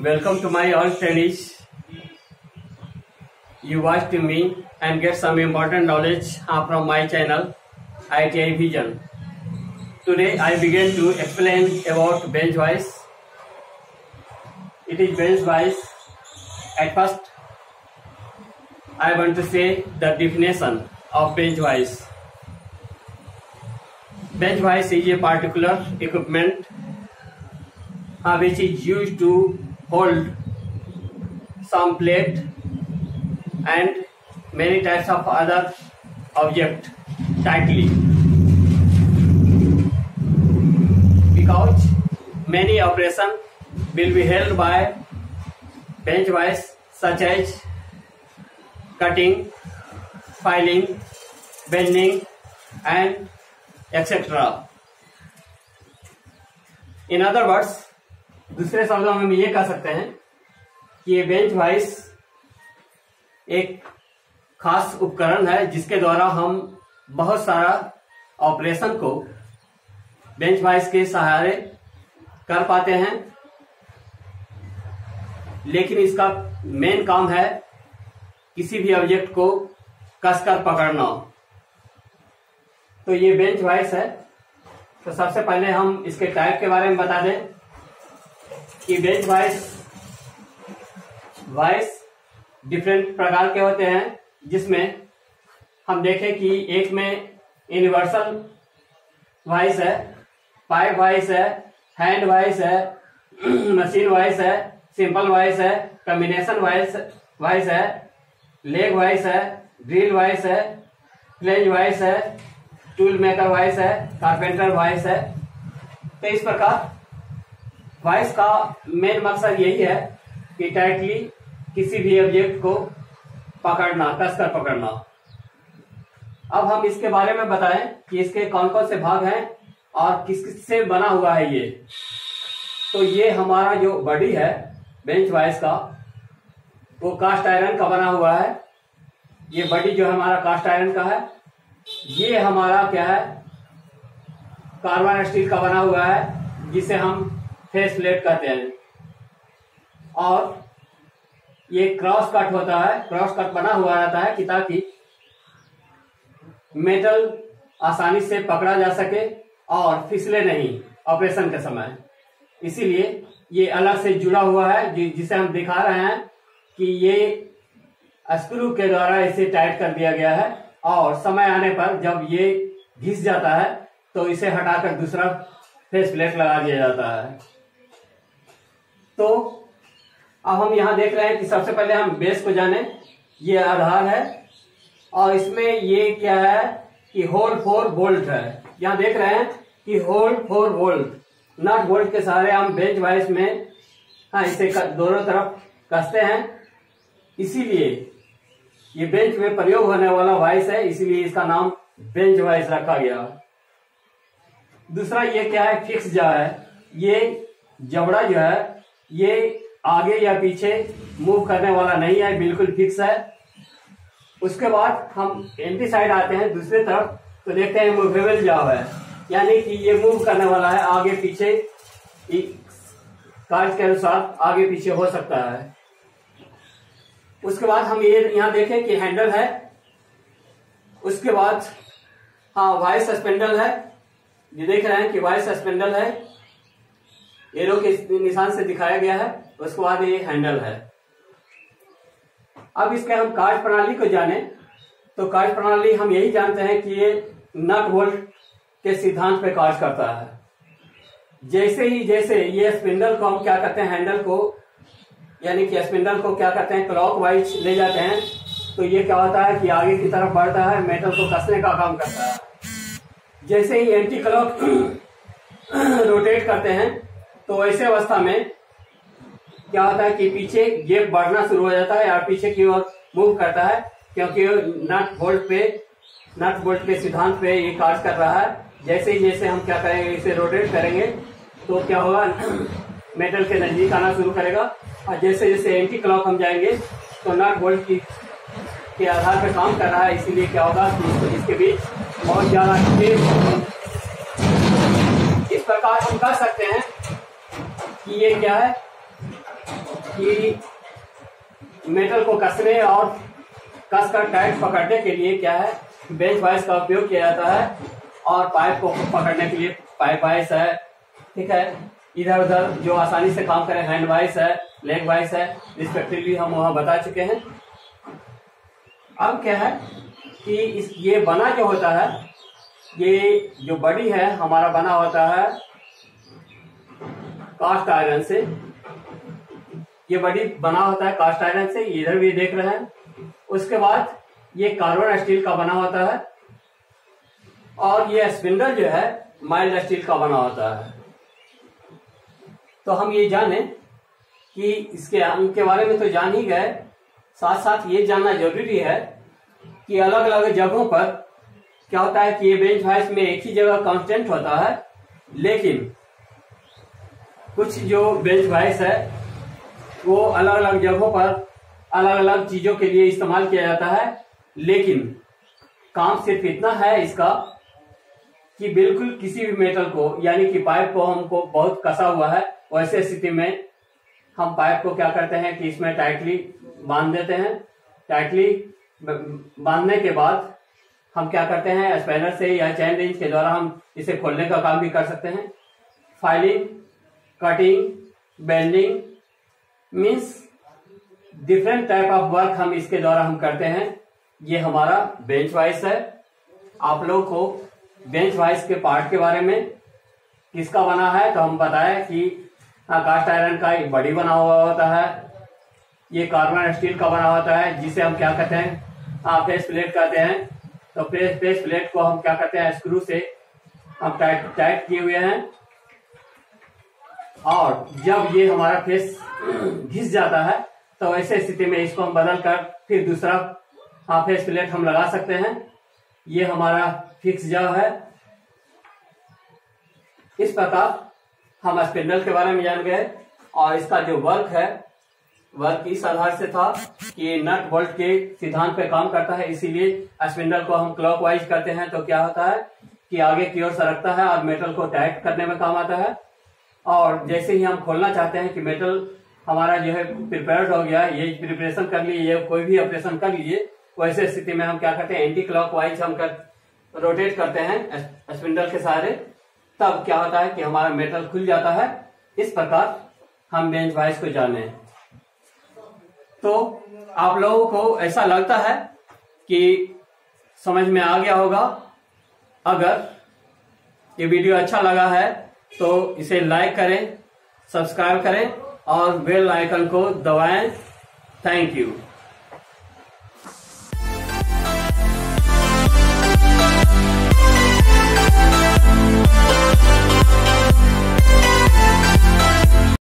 Welcome to my all studies. You watch to me and get some important knowledge from my channel ITI Vision. Today I begin to explain about bench voice. It is bench voice. At first I want to say the definition of bench voice. Bench voice is a particular equipment which is used to hold some plate and many types of other object tightly, because many operations will be held by bench voice, such as cutting, filing, bending and etc. In other words, दूसरे शब्दों में हम ये कह सकते हैं कि ये बेंच वाइस एक खास उपकरण है जिसके द्वारा हम बहुत सारा ऑपरेशन को बेंच वाइस के सहारे कर पाते हैं, लेकिन इसका मेन काम है किसी भी ऑब्जेक्ट को कसकर पकड़ना। तो ये बेंच वाइस है। तो सबसे पहले हम इसके टाइप के बारे में बता दें कि बेंच वाइस डिफरेंट प्रकार के होते हैं, जिसमें हम देखें कि एक में यूनिवर्सल वाइस है, पाइप वाइस है, हैंड वाइस है, मशीन वाइस है, सिंपल वाइस है, कॉम्बिनेशन वाइस है, लेग वाइस है, ड्रिल वाइस है, फ्लेंज वाइस है, टूल मेकर वाइस है, कारपेंटर वाइस है। तो इस प्रकार वाइस का मेन मकसद यही है कि टाइटली किसी भी ऑब्जेक्ट को पकड़ना, कसकर पकड़ना। अब हम इसके बारे में बताएं कि इसके कौन कौन से भाग हैं और किस किस से बना हुआ है ये। तो ये हमारा जो बॉडी है बेंच वाइस का, वो कास्ट आयरन का बना हुआ है। ये बॉडी जो हमारा कास्ट आयरन का है। ये हमारा क्या है, कार्बन स्टील का बना हुआ है, जिसे हम फेस प्लेट कहते हैं। और ये क्रॉस कट होता है, क्रॉस कट बना हुआ रहता है कि ताकि मेटल आसानी से पकड़ा जा सके और फिसले नहीं ऑपरेशन के समय। इसीलिए ये अलग से जुड़ा हुआ है, जिसे हम दिखा रहे हैं कि ये स्क्रू के द्वारा इसे टाइट कर दिया गया है, और समय आने पर जब ये घिस जाता है तो इसे हटाकर दूसरा फेस प्लेट लगा दिया जाता है। तो अब हम यहां देख रहे हैं कि सबसे पहले हम बेस को जाने। ये आधार है और इसमें ये क्या है कि होल 4 बोल्ट है। यहां देख रहे हैं कि होल 4 बोल्ट नट बोल्ट के सहारे हम बेंच वाइस में इसे दोनों तरफ कसते हैं। इसीलिए ये बेंच में प्रयोग होने वाला वाइस है, इसीलिए इसका नाम बेंच वाइस रखा गया। दूसरा ये क्या है, फिक्स जा है। ये जबड़ा जो है ये आगे या पीछे मूव करने वाला नहीं है, बिल्कुल फिक्स है। उसके बाद हम एंटी साइड आते हैं दूसरी तरफ, तो देखते हैं मूवेबल जाव है, यानी कि ये मूव करने वाला है, आगे पीछे कार्य के अनुसार आगे पीछे हो सकता है। उसके बाद हम ये यहाँ देखें कि हैंडल है। उसके बाद वाइस स्पेंडल है। ये देख रहे हैं कि वाइस स्पेंडल है, एरो के निशान से दिखाया गया है। उसके बाद ये हैंडल है। अब इसके हम कार्य प्रणाली को जाने। तो कार्य प्रणाली हम यही जानते हैं कि ये नट बोल्ट के सिद्धांत पे कार्य करता है। जैसे ये स्पिंडल को हम क्या करते हैं, हैंडल को यानी कि स्पिंडल को क्या करते हैं, क्लॉकवाइज ले जाते हैं, तो ये क्या होता है कि आगे की तरफ बढ़ता है, मेटल को कसने का काम करता है। जैसे ही एंटी क्लॉक रोटेट करते हैं, तो ऐसे अवस्था में क्या होता है कि पीछे गैप बढ़ना शुरू हो जाता है और पीछे की ओर मूव करता है, क्योंकि नट बोल्ट के सिद्धांत पे ये कार्य कर रहा है। जैसे हम क्या करेंगे, इसे रोटेट करेंगे तो क्या होगा, मेटल के नजदीक आना शुरू करेगा। और जैसे जैसे एंटी क्लॉक हम जाएंगे तो नट बोल्ट के आधार पर काम कर रहा है, इसीलिए क्या होगा कि इसके बीच बहुत ज्यादा इस प्रकार हम कह सकते हैं कि ये क्या है, कि मेटल को कसने और कसकर टाइट पकड़ने के लिए क्या है, बेंच वाइस का उपयोग किया जाता है। और पाइप को पकड़ने के लिए पाइप वाइस है, ठीक है। इधर उधर जो आसानी से काम करे, हैंड वाइस है, लेग वाइस है, रिस्पेक्टिवली हम वहां बता चुके हैं। अब क्या है कि ये बना जो होता है, ये जो बॉडी है हमारा बना होता है कास्ट आयरन से। ये बॉडी बना होता है कास्ट आयरन से, इधर भी देख रहे हैं। उसके बाद ये कार्बन स्टील का बना होता है और ये स्पिंडल जो है माइल्ड स्टील का बना होता है। तो हम ये जाने कि इनके बारे में तो जान ही गए, साथ साथ ये जानना जरूरी है कि अलग अलग जगहों पर क्या होता है कि ये बेंच वाइस में एक ही जगह कांस्टेंट होता है, लेकिन कुछ जो बेंच वाइस है वो अलग अलग जगहों पर अलग अलग चीजों के लिए इस्तेमाल किया जाता है। लेकिन काम सिर्फ इतना है इसका कि बिल्कुल किसी भी मेटल को, यानी कि पाइप को हमको बहुत कसा हुआ है, वैसे स्थिति में हम पाइप को क्या करते हैं कि इसमें टाइटली बांध देते हैं। टाइटली बांधने के बाद हम क्या करते हैं, स्पैनर से या चैन रेंच के द्वारा हम इसे खोलने का काम भी कर सकते हैं। Filing, cutting, bending means different type of work हम इसके द्वारा हम करते हैं। ये हमारा बेंच वाइस है। आप लोगों को बेंच वाइस के पार्ट के बारे में किसका बना है तो हम बताएं कि कास्ट आयरन का एक बॉडी बना हुआ होता है, ये कार्बन स्टील का बना होता है जिसे हम क्या कहते हैं, फेस प्लेट कहते हैं। तो फेस प्लेट को हम क्या कहते हैं, स्क्रू से हम टाइट किए हुए हैं। और जब ये हमारा फेस घिस जाता है तो ऐसे स्थिति में इसको हम बदल कर फिर दूसरा फेस प्लेट हम लगा सकते हैं। ये हमारा फिक्स जब है। इस प्रकार हम स्पिंडल के बारे में जान गए और इसका जो वर्क है, वर्क इस आधार से था कि नट बोल्ट के सिद्धांत पे काम करता है, इसीलिए स्पिंडल को हम क्लॉकवाइज करते हैं तो क्या होता है कि आगे की ओर सरकता है और मेटल को टाइट करने में काम आता है। और जैसे ही हम खोलना चाहते हैं कि मेटल हमारा जो है प्रिपेयर्ड हो गया, ये प्रिपरेशन कर लिए, ये कोई भी ऑपरेशन कर लिए, वैसे स्थिति में हम क्या करते हैं, एंटी क्लॉकवाइज हम रोटेट करते हैं स्पिंडल के सहारे। तब क्या होता है कि हमारा मेटल खुल जाता है। इस प्रकार हम बेंच वाइस को जाने। तो आप लोगों को ऐसा लगता है कि समझ में आ गया होगा। अगर ये वीडियो अच्छा लगा है तो इसे लाइक करें, सब्सक्राइब करें और बेल आइकन को दबाएं। Thank you.